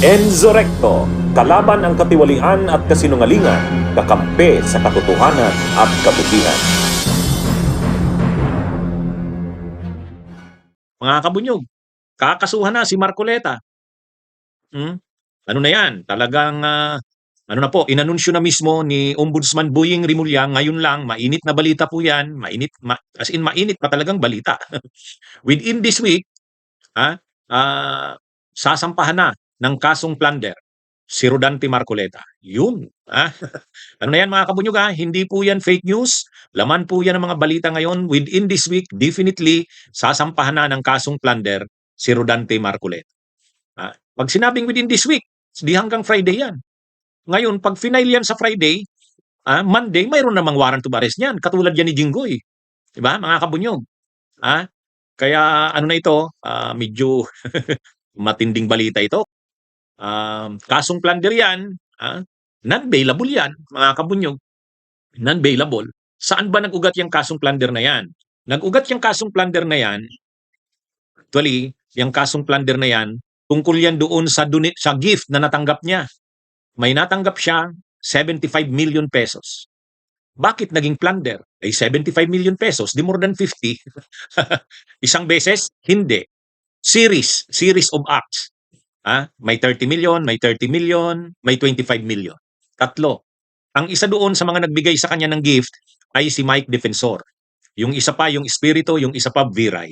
Enzo Recto, kalaban ang katiwalian at kasinungalingan, kakampi sa katotohanan at kabutihan. Mga kabunyog, kakasuhan na si Marcoleta. Ano na yan, talagang ano na po, inanunsyo na mismo ni Ombudsman Boying Rimulya, ngayon lang, mainit na balita po yan, as in mainit pa talagang balita. Within this week, sasampahan na ng kasong plunder si Rodante Marcoleta. Yun. Ano na yan mga kabunyog, hindi po yan fake news. Laman po yan ng mga balita ngayon. Within this week, definitely, sasampahan na ng kasong plunder si Rodante Marcoleta. Pag sinabing within this week, di hanggang Friday yan. Ngayon, pag final yan sa Friday, Monday, mayroon namang warrant of arrest niyan. Katulad yan ni Jinggoy. Diba, mga kabunyog? Kaya ano na ito, medyo matinding balita ito. Kasong plunder yan, non-bailable yan, mga kabunyog. Non-bailable. Saan ba nag-ugat yung kasong plunder na yan? Nag-ugat yung kasong plunder na yan, actually, yung kasong plunder na yan, tungkol yan doon sa gift na natanggap niya. May natanggap siya 75 million pesos. Bakit naging plunder? Ay 75 million pesos, di more than 50. Isang beses? Hindi. Series of acts. May 30 million, may 30 million, may 25 million. Tatlo. Ang isa doon sa mga nagbigay sa kanya ng gift ay si Mike Defensor. Yung isa pa, yung Espiritu, yung isa pa, Viray.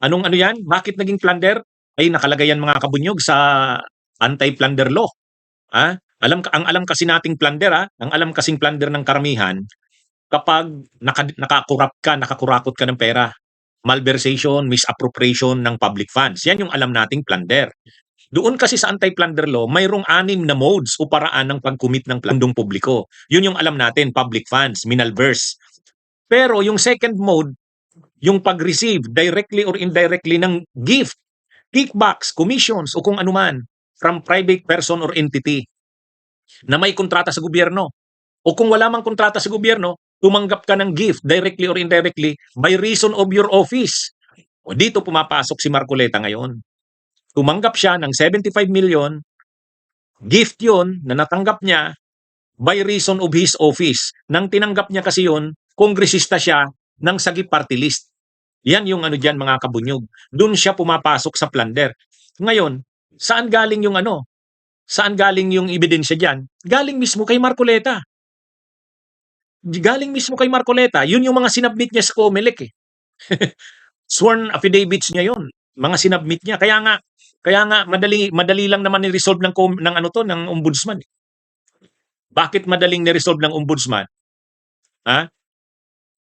Anong ano yan? Bakit naging plunder? Ay nakalagay yan mga kabunyog sa anti-plunder law. Ang alam kasi nating plunder, ang alam kasing plunder ng karamihan, kapag nakakurakot ka ng pera, malversation, misappropriation ng public funds. Yan yung alam nating plunder. Doon kasi sa anti-plunder law, mayroong 6 na modes o paraan ng pag-commit ng plandong publiko. Yun yung alam natin, public funds, minalverse. Pero yung second mode, yung pag-receive directly or indirectly ng gift, kickbacks, commissions, o kung anuman from private person or entity na may kontrata sa gobyerno. O kung wala mang kontrata sa gobyerno, tumanggap ka ng gift directly or indirectly by reason of your office. O dito pumapasok si Marcoleta ngayon. Tumanggap siya ng 75 million, gift yon na natanggap niya by reason of his office. Nang tinanggap niya kasi yon, kongresista siya ng Sagip Party List. Yan yung ano dyan mga kabunyog. Doon siya pumapasok sa plunder. Ngayon, saan galing yung ano? Saan galing yung ebidensya dyan? Galing mismo kay Marcoleta. Galing mismo kay Marcoleta. Yun yung mga sinabmit niya sa COMELEC. Sworn affidavits niya yon. Mga sinabmit niya. Kaya nga madali lang naman ni-resolve ng ombudsman. Bakit madaling ni-resolve ng ombudsman?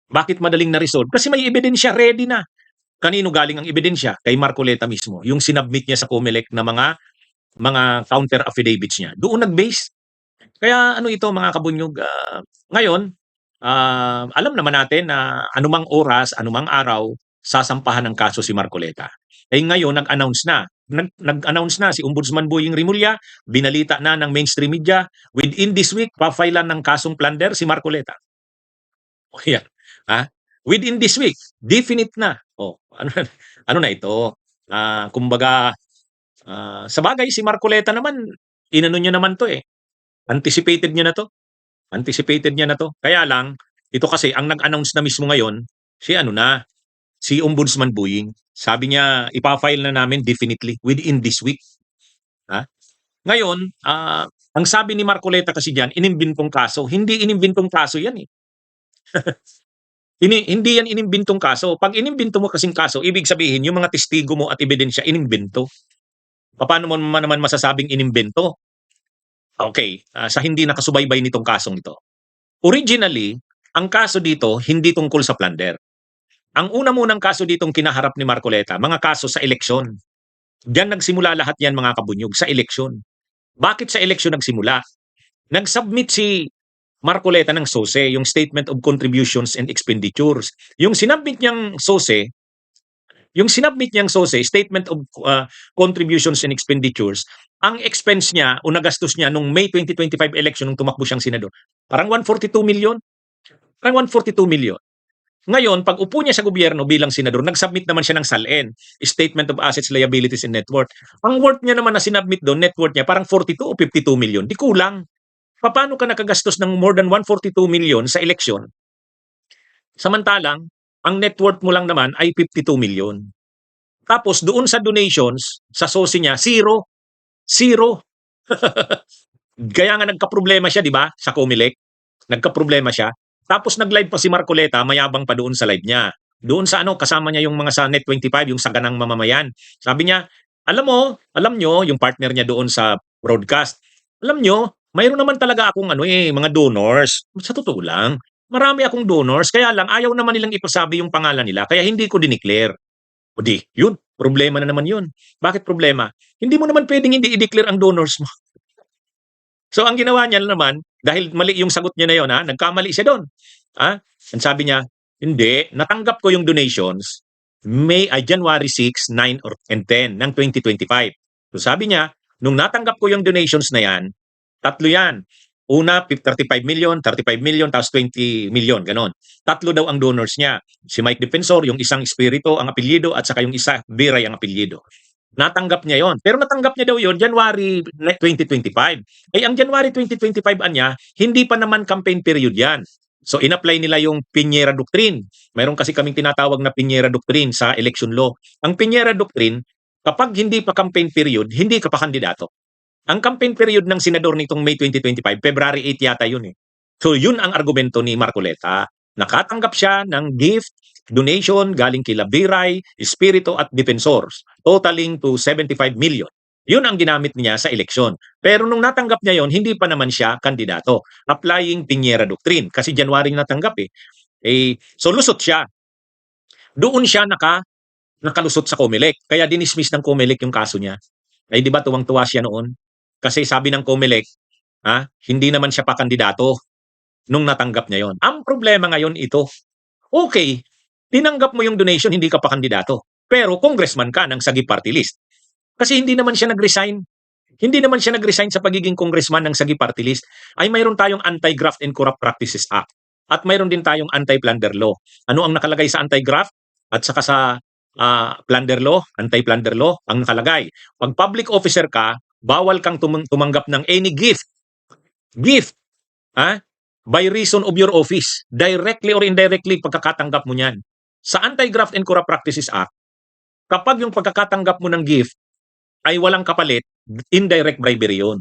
Bakit madaling na-resolve? Kasi may ebidensya ready na. Kanino galing ang ebidensya? Kay Marcoleta mismo. Yung sinabmit niya sa COMELEC na mga counter affidavits niya. Doon nag-base. Kaya ano ito mga kabunyog, ngayon, alam naman natin na anumang oras, anumang araw, sasampahan ng kaso si Marcoleta. Ngayon, nag-announce na si Ombudsman Boying Rimulya, binalita na ng mainstream media, within this week, papailan ng kasong plunder si Marcoleta. O yan. Within this week, definite na. Ano na ito? Kumbaga, sa bagay, si Marcoleta naman, inano niya naman to Anticipated niya na to. Kaya lang, ito kasi, ang nag-announce na mismo ngayon, si Ombudsman Boying. Sabi niya, ipafile na namin definitely within this week. Ngayon, ang sabi ni Marcoleta kasi diyan, inimbintong kaso. Hindi inimbintong kaso yan Hindi yan inimbintong kaso. Pag inimbinto mo kasing kaso, ibig sabihin, yung mga testigo mo at ebidensya, inimbento. Paano mo naman masasabing inimbento? Okay, sa hindi nakasubaybay nitong kasong ito. Originally, ang kaso dito, hindi tungkol sa plunder. Ang una munang kaso ditong kinaharap ni Marcoleta, mga kaso sa eleksyon. Diyan nagsimula lahat yan mga kabunyog, sa eleksyon. Bakit sa eleksyon nagsimula? Nag-submit si Marcoleta ng SOSE, yung Statement of Contributions and Expenditures. Yung sinabmit niyang SOSE, Statement of Contributions and Expenditures, ang expense niya o nagastos niya nung May 2025 election nung tumakbo siyang senador, parang 142 million. Ngayon, pag upo niya sa gobyerno bilang senador, nag-submit naman siya ng SALN, Statement of Assets, Liabilities, and Net Worth. Ang worth niya naman na sinubmit doon, net worth niya, parang 42 o 52 million. Di kulang. Paano ka nakagastos ng more than 142 million sa eleksyon? Samantalang, ang net worth mo lang naman ay 52 million. Tapos doon sa donations, sa sosi niya, zero. Zero. Kaya nga nagka-problema siya, di ba? Sa Comelec. Nagka-problema siya. Tapos nag-live pa si Marcoleta, mayabang pa doon sa live niya. Doon sa kasama niya yung mga sa Net25, yung saganang mamamayan. Sabi niya, alam nyo, yung partner niya doon sa broadcast, alam nyo, mayroon naman talaga akong mga donors. Sa totoo lang, marami akong donors, kaya lang ayaw naman nilang ipasabi yung pangalan nila, kaya hindi ko dineclare. O di, yun, problema na naman yun. Bakit problema? Hindi mo naman pwedeng hindi i-declare ang donors mo. So ang ginawa niya naman, dahil mali yung sagot niya na yun, nagkamali siya doon. Ang sabi niya, hindi, natanggap ko yung donations January 6, 9, and 10 ng 2025. So sabi niya, nung natanggap ko yung donations na yan, tatlo yan. Una, 35 million, 35 million, tapos 20 million, ganon. Tatlo daw ang donors niya. Si Mike Defensor, yung isang Espiritu ang apelyido, at saka yung isa, Biray ang apelyido. Natanggap niya yon. Pero natanggap niya daw yon January 2025. Ang January 2025 niya, hindi pa naman campaign period yan. So in-apply nila yung Piñera Doctrine. Mayroon kasi kaming tinatawag na Piñera Doctrine sa election law. Ang Piñera Doctrine, kapag hindi pa campaign period, hindi ka pa kandidato. Ang campaign period ng senador nitong May 2025, February 8 yata yun eh. So yun ang argumento ni Marcoleta. Nakatanggap siya ng gift, donation galing kila Biray, Espiritu at Defensors, totaling to 75 million. Yun ang ginamit niya sa eleksyon. Pero nung natanggap niya yon, hindi pa naman siya kandidato. Applying Piñera Doctrine. Kasi January natanggap eh. So lusot siya. Doon siya nakalusot sa Comelec. Kaya dinismiss ng Comelec yung kaso niya. Di ba tuwang-tuwa siya noon? Kasi sabi ng Comelec, hindi naman siya pa kandidato nung natanggap niya yon. Ang problema ngayon ito, okay, tinanggap mo yung donation, hindi ka pa kandidato. Pero congressman ka ng Sagip Party List. Kasi hindi naman siya nag-resign. Hindi naman siya nag-resign sa pagiging congressman ng Sagip Party List. Mayroon tayong Anti-Graft and Corrupt Practices Act. At mayroon din tayong Anti-Plunder Law. Ano ang nakalagay sa Anti-Graft at saka sa Plunder Law, Anti-Plunder Law? Ang nakalagay, pag public officer ka, bawal kang tumanggap ng any gift. Gift. By reason of your office. Directly or indirectly, pagkakatanggap mo niyan. Sa Anti-Graft and Corrupt Practices Act, kapag yung pagkakatanggap mo ng gift ay walang kapalit, indirect bribery yun.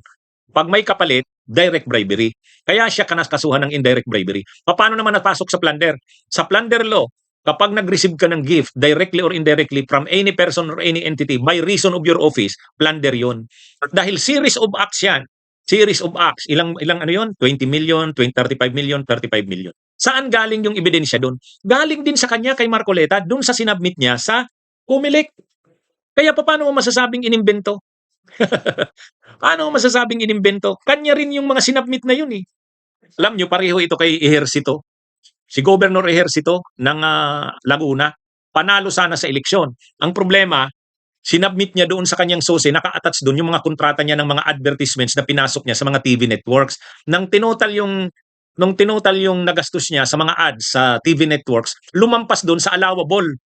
Pag may kapalit, direct bribery. Kaya siya kasuhan ng indirect bribery. Paano naman napasok sa plunder? Sa plunder law, kapag nag-receive ka ng gift, directly or indirectly from any person or any entity by reason of your office, plunder yun. At dahil series of acts yan, series of acts, ilang yun? 20 million, 35 million, 35 million. Saan galing yung ebidensya doon? Galing din sa kanya kay Marcoleta, doon sa sinubmit niya sa Comelec. Kaya paano mo masasabing inimbento? Paano mo masasabing inimbento? Kanya rin yung mga sinubmit na yun eh. Alam nyo, pareho ito kay Ejercito. Si Governor Ejercito ng Laguna, panalo sana sa eleksyon. Ang problema, sinubmit niya doon sa kanyang source, naka-attach doon yung mga kontrata niya ng mga advertisements na pinasok niya sa mga TV networks. Nung tinotal yung nagastos niya sa mga ads sa TV networks, lumampas doon sa allowable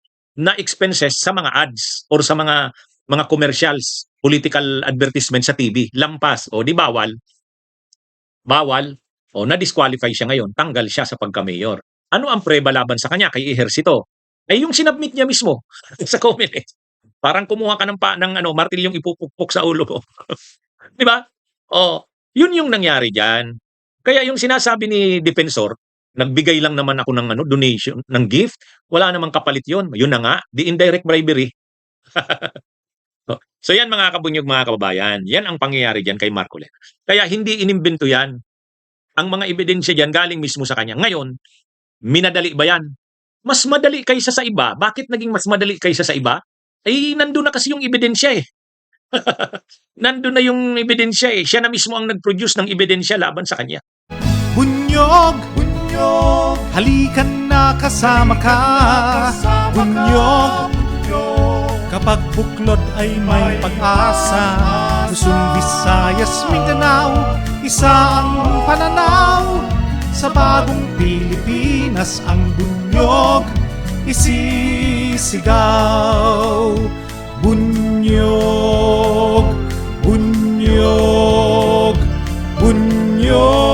na expenses sa mga ads or sa mga commercials, political advertisement sa TV. Lampas. Di bawal. Bawal. Na-disqualify siya ngayon. Tanggal siya sa pagka-mayor. Ano ang preba laban sa kanya kay Ejercito? Yung sinubmit niya mismo sa Comelec. Parang kumuha ka ng martilyong ipupukpok sa ulo mo. Di ba? Yun yung nangyari diyan. Kaya yung sinasabi ni Defensor, nagbigay lang naman ako ng donation, ng gift, wala namang kapalit yun. Yun na nga, the indirect bribery. So yan mga kabunyog, mga kababayan, yan ang pangyayari diyan kay Marcoleta. Kaya hindi inimbento yan. Ang mga ebidensya diyan galing mismo sa kanya. Ngayon, minadali ba yan? Mas madali kaysa sa iba. Bakit naging mas madali kaysa sa iba? Nandun na kasi yung ebidensya eh. Nandun na yung ebidensya eh. Siya na mismo ang nag-produce ng ebidensya laban sa kanya. Bunyog, bunyog, halikan na kasama ka. Bunyog, kapag buklod ay may pag-asa. Luzon, Visayas, Mindanao, isa ang pananaw. Sa bagong Pilipinas ang bunyog isisigaw. Bunyog, bunyog, bunyog.